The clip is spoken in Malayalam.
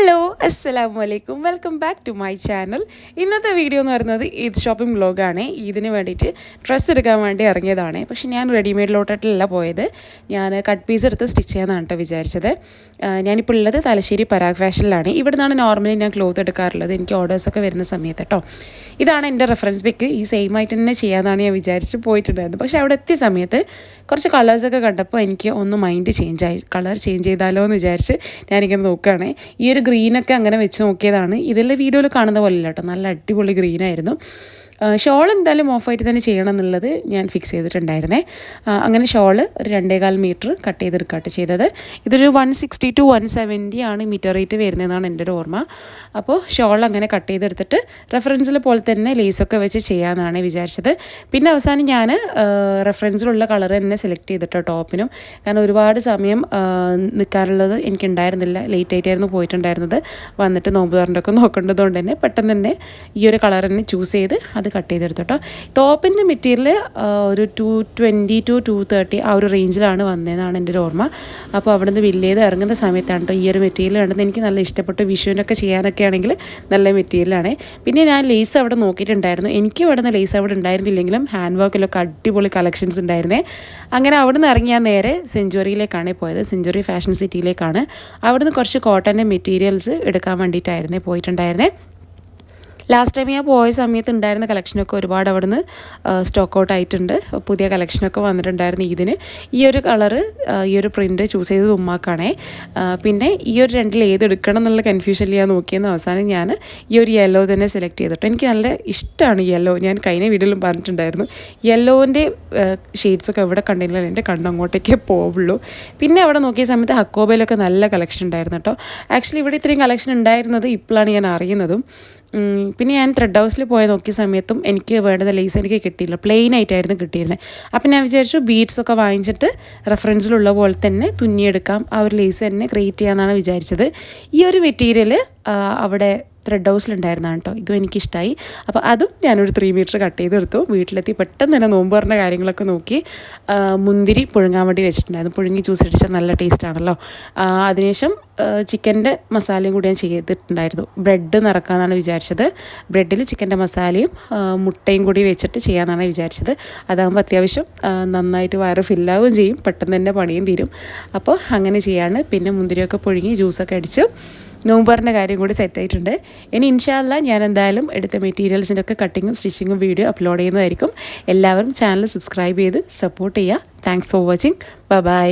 ഹലോ അസ്സലാമലൈക്കും welcome back to my channel. ഇന്നത്തെ വീഡിയോ എന്ന് പറയുന്നത് ഈദ് ഷോപ്പിംഗ് വ്ലോഗാണ്. ഈദിന് വേണ്ടിയിട്ട് ഡ്രസ്സ് എടുക്കാൻ വേണ്ടി ഇറങ്ങിയതാണ്. പക്ഷെ ഞാൻ റെഡിമെയ്ഡിലോട്ടല്ല പോയത്. ഞാൻ കട്ട് പീസ് എടുത്ത് സ്റ്റിച്ച് ചെയ്യാനാണ് കേട്ടോ വിചാരിച്ചത്. ഞാനിപ്പോൾ ഉള്ളത് തലശ്ശേരി പരാഗ് ഫാഷനിലാണ്. ഇവിടെ നിന്നാണ് നോർമലി ഞാൻ ക്ലോത്ത് എടുക്കാറുള്ളത്, എനിക്ക് ഓർഡേഴ്സൊക്കെ വരുന്ന സമയത്ത് കേട്ടോ. ഇതാണ് എൻ്റെ റെഫറൻസ് പിക്ക്. ഈ സെയിം ആയിട്ട് തന്നെ ചെയ്യാമെന്നാണ് ഞാൻ വിചാരിച്ച് പോയിട്ടുണ്ടായിരുന്നത്. പക്ഷേ അവിടെ എത്തിയ സമയത്ത് കുറച്ച് കളേഴ്സൊക്കെ കണ്ടപ്പോൾ എനിക്ക് ഒന്ന് മൈൻഡ് ചേഞ്ചായി. കളർ ചേഞ്ച് ചെയ്താലോ എന്ന് വിചാരിച്ച് ഞാനിങ്ങനെ നോക്കുകയാണ്. ഈ ഒരു ഗ്രീനൊക്കെ അങ്ങനെ വെച്ച് നോക്കിയതാണ്. ഇതിലെ വീഡിയോയിൽ കാണുന്ന പോലെ കേട്ടോ, നല്ല അടിപൊളി ഗ്രീനായിരുന്നു. ഷോൾ എന്തായാലും ഓഫായിട്ട് തന്നെ ചെയ്യണം എന്നുള്ളത് ഞാൻ ഫിക്സ് ചെയ്തിട്ടുണ്ടായിരുന്നേ. അങ്ങനെ ഷോള് ഒരു 2.25 മീറ്റർ കട്ട് ചെയ്തെടുക്കാട്ട് ചെയ്തത്. ഇതൊരു 160 to 170 ആണ് മീറ്റർ റേറ്റ് വരുന്നതെന്നാണ് എൻ്റെ ഒരു ഓർമ്മ. അപ്പോൾ ഷോൾ അങ്ങനെ കട്ട് ചെയ്തെടുത്തിട്ട് റെഫറൻസിൽ പോലെ തന്നെ ലേസൊക്കെ വെച്ച് ചെയ്യാമെന്നാണ് വിചാരിച്ചത്. പിന്നെ അവസാനം ഞാൻ റെഫറൻസിലുള്ള കളർ തന്നെ സെലക്ട് ചെയ്തിട്ടോ ടോപ്പിനും. കാരണം ഒരുപാട് സമയം നിൽക്കാറുള്ളത് എനിക്കുണ്ടായിരുന്നില്ല, ലേറ്റ് ആയിട്ടായിരുന്നു പോയിട്ടുണ്ടായിരുന്നത്. വന്നിട്ട് നോമ്പ് തുറണ്ടൊക്കെ നോക്കേണ്ടതുകൊണ്ട് തന്നെ പെട്ടെന്ന് തന്നെ ഈ ഒരു കളർ തന്നെ ചൂസ് ചെയ്ത് അത് കട്ട് ചെയ്തെടുത്തു കേട്ടോ. ടോപ്പിൻ്റെ മെറ്റീരിയൽ ഒരു 220 to 230 ആ ഒരു റേഞ്ചിലാണ് വന്നതെന്നാണ് എൻ്റെ ഒരു ഓർമ്മ. അപ്പോൾ അവിടെ നിന്ന് ബില്ല് ചെയ്ത് ഇറങ്ങുന്ന സമയത്താണ് കേട്ടോ ഈ ഒരു മെറ്റീരിയൽ കണ്ടത്. എനിക്ക് നല്ല ഇഷ്ടപ്പെട്ടു. വിഷുവിനൊക്കെ ചെയ്യാനൊക്കെ ആണെങ്കിൽ നല്ല മെറ്റീരിയലാണ്. പിന്നെ ഞാൻ ലേസ് അവിടെ നോക്കിയിട്ടുണ്ടായിരുന്നു. എനിക്ക് അവിടെ നിന്ന് ലേസ് അവിടെ ഉണ്ടായിരുന്നില്ലെങ്കിലും ഹാൻഡ് വർക്കിലൊക്കെ അടിപൊളി കളക്ഷൻസ് ഉണ്ടായിരുന്നേ. അങ്ങനെ അവിടെ നിന്ന് ഇറങ്ങി ഞാൻ നേരെ സെഞ്ച്വറിയിലേക്കാണ് പോയത്. സെഞ്ച്വറി ഫാഷൻ സിറ്റിയിലേക്കാണ്. അവിടെ നിന്ന് കുറച്ച് കോട്ടൻ്റെ മെറ്റീരിയൽസ് എടുക്കാൻ വേണ്ടിയിട്ടായിരുന്നേ പോയിട്ടുണ്ടായിരുന്നേ. ലാസ്റ്റ് ടൈം ഞാൻ പോയ സമയത്ത് ഉണ്ടായിരുന്ന കളക്ഷനൊക്കെ ഒരുപാട് അവിടെ നിന്ന് സ്റ്റോക്ക് ഔട്ട് ആയിട്ടുണ്ട്. പുതിയ കളക്ഷനൊക്കെ വന്നിട്ടുണ്ടായിരുന്നു ഇതിന്. ഈ ഒരു കളറ്, ഈ ഒരു പ്രിൻറ്റ് ചൂസ് ചെയ്തത് ഉമ്മാക്കാണേ. പിന്നെ ഈ ഒരു രണ്ടിൽ ഏത് എടുക്കണം എന്നുള്ള കൺഫ്യൂഷനിൽ ഞാൻ നോക്കിയെന്ന് അവസാനം ഞാൻ ഈ ഒരു യെല്ലോ തന്നെ സെലക്ട് ചെയ്തിട്ട് എനിക്ക് നല്ല ഇഷ്ടമാണ് യെല്ലോ. ഞാൻ കഴിഞ്ഞ വീഡിയോയിലും പറഞ്ഞിട്ടുണ്ടായിരുന്നു യെല്ലോൻ്റെ ഷെയ്ഡ്സൊക്കെ എവിടെ കണ്ടില്ല എൻ്റെ കണ്ണങ്ങോട്ടേക്കേ പോവുള്ളൂ. പിന്നെ അവിടെ നോക്കിയ സമയത്ത് ഹക്കോബയിലൊക്കെ നല്ല കളക്ഷൻ ഉണ്ടായിരുന്നു കേട്ടോ. ആക്ച്വലി ഇവിടെ ഇത്രയും കളക്ഷൻ ഉണ്ടായിരുന്നത് ഇപ്പോഴാണ് ഞാൻ അറിയുന്നതും. പിന്നെ ഞാൻ ത്രെഡ് ഹൗസിൽ പോയി നോക്കിയ സമയത്തും എനിക്ക് വേണ്ടുന്ന ലേസ് എനിക്ക് കിട്ടിയില്ല, പ്ലെയിൻ ആയിട്ടായിരുന്നു കിട്ടിയിരുന്നത്. അപ്പം ഞാൻ വിചാരിച്ചു ബീഡ്സൊക്കെ വാങ്ങിച്ചിട്ട് റെഫറൻസിലുള്ള പോലെ തന്നെ തുന്നിയെടുക്കാം, ആ ഒരു ലേസ് തന്നെ ക്രിയേറ്റ് ചെയ്യാമെന്നാണ് വിചാരിച്ചത്. ഈ ഒരു മെറ്റീരിയൽ അവിടെ ത്രെഡ് ഹൗസിലുണ്ടായിരുന്നതാണ് കേട്ടോ. ഇതും എനിക്കിഷ്ടമായി. അപ്പോൾ അതും ഞാനൊരു 3 മീറ്റർ കട്ട് ചെയ്തെടുത്തു. വീട്ടിലെത്തി പെട്ടെന്ന് തന്നെ നോമ്പ് പറഞ്ഞ കാര്യങ്ങളൊക്കെ നോക്കി മുന്തിരി പുഴുങ്ങാൻ വേണ്ടി വെച്ചിട്ടുണ്ടായിരുന്നു. പുഴുങ്ങി ജ്യൂസ് അടിച്ചാൽ നല്ല ടേസ്റ്റാണല്ലോ. അതിനുശേഷം ചിക്കൻ്റെ മസാലയും കൂടി ഞാൻ ചെയ്തിട്ടുണ്ടായിരുന്നു. ബ്രെഡ് നിറക്കാമെന്നാണ് വിചാരിച്ചത്. ബ്രെഡിൽ ചിക്കൻ്റെ മസാലയും മുട്ടയും കൂടി വെച്ചിട്ട് ചെയ്യാമെന്നാണ് വിചാരിച്ചത്. അതാകുമ്പോൾ അത്യാവശ്യം നന്നായിട്ട് വയറ് ഫില്ലാവുകയും ചെയ്യും, പെട്ടെന്ന് തന്നെ പണിയും തീരും. അപ്പോൾ അങ്ങനെ ചെയ്യാണ്. പിന്നെ മുന്തിരിയൊക്കെ പുഴുങ്ങി ജ്യൂസൊക്കെ അടിച്ച് നോമ്പറിൻ്റെ കാര്യം കൂടി സെറ്റായിട്ടുണ്ട്. ഇനി ഇൻഷാ അല്ലാ ഞാൻ എന്തായാലും എടുത്ത മെറ്റീരിയൽസിൻ്റെ ഒക്കെ കട്ടിങ്ങും സ്റ്റിച്ചിങ്ങും വീഡിയോ അപ്ലോഡ് ചെയ്യുന്നതായിരിക്കും. എല്ലാവരും ചാനൽ സബ്സ്ക്രൈബ് ചെയ്ത് സപ്പോർട്ട് ചെയ്യുക. Thanks for watching. ബൈ.